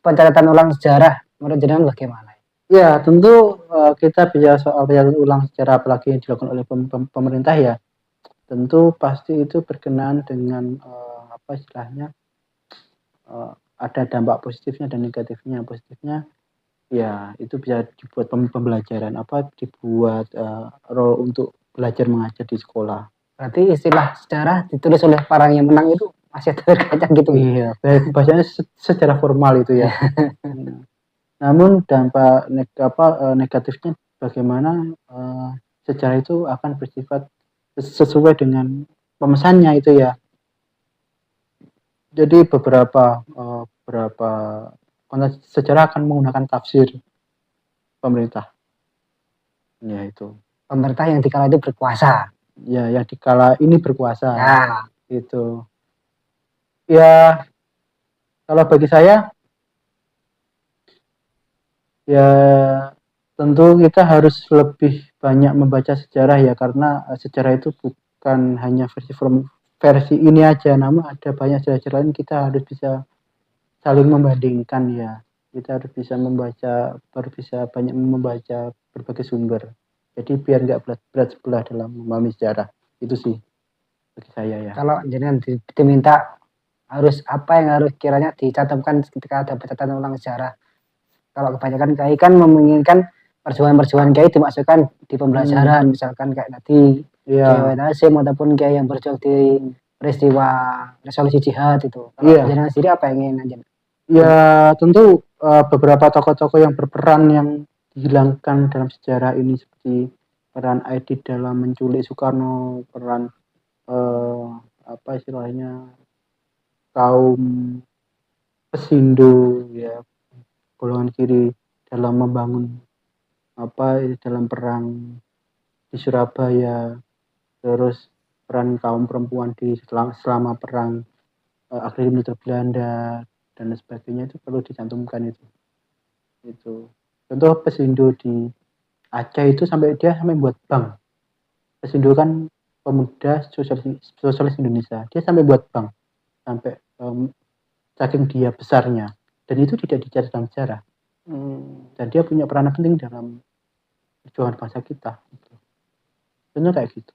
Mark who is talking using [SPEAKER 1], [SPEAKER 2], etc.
[SPEAKER 1] pencatatan ulang sejarah menurut jenengan bagaimana?
[SPEAKER 2] Ya, tentu kita bicara soal pencatatan ulang sejarah apalagi yang dilakukan oleh pemerintah ya, tentu pasti itu berkenaan dengan apa istilahnya ada dampak positifnya dan negatifnya. Positifnya ya itu bisa dibuat pembelajaran dibuat role untuk belajar mengajar di sekolah.
[SPEAKER 1] Berarti istilah sejarah ditulis oleh orang yang menang itu masih terkacang gitu.
[SPEAKER 2] Iya, bahasanya secara formal itu ya. Namun dampak negatifnya bagaimana sejarah itu akan bersifat sesuai dengan pemesannya itu ya. Jadi beberapa sejarah akan menggunakan tafsir pemerintah. Ya itu.
[SPEAKER 1] Pemerintah yang dikala itu berkuasa.
[SPEAKER 2] Ya, yang dikala ini berkuasa.
[SPEAKER 1] Ya.
[SPEAKER 2] Itu. Ya, kalau bagi saya ya tentu kita harus lebih banyak membaca sejarah ya, karena sejarah itu bukan hanya versi ini aja, namun ada banyak sejarah lain. Kita harus bisa saling membandingkan ya. Kita harus bisa banyak membaca berbagai sumber. Jadi biar nggak berat sebelah dalam memahami sejarah. Itu sih bagi saya ya.
[SPEAKER 1] Kalau jenengan diminta harus apa yang harus kiranya dicatatkan ketika ada pencatatan ulang sejarah. Kalau kebanyakan kiai kan menginginkan perjuangan-perjuangan kiai dimasukkan di pembelajaran, misalkan kayak tadi Kiai Hasyim ataupun kiai yang berjuang di peristiwa resolusi jihad itu. Kalau jenengan sendiri apa yang ingin?
[SPEAKER 2] Ya tentu beberapa tokoh-tokoh yang berperan yang dihilangkan dalam sejarah ini seperti peran Aidit dalam menculik Soekarno, peran apa istilahnya kaum Pesindo ya, golongan kiri dalam membangun dalam perang di Surabaya, terus peran kaum perempuan selama perang akhir militer Belanda dan sebagainya, itu perlu dicantumkan itu. Contoh Pesindo di Aceh itu sampai buat bank. Pesindo kan pemuda sosialis Indonesia, dia sampai buat bank, sampai saking dia besarnya, dan itu tidak dicatat dalam sejarah. Dan dia punya peranan penting dalam perjuangan bangsa kita. Contohnya kayak gitu.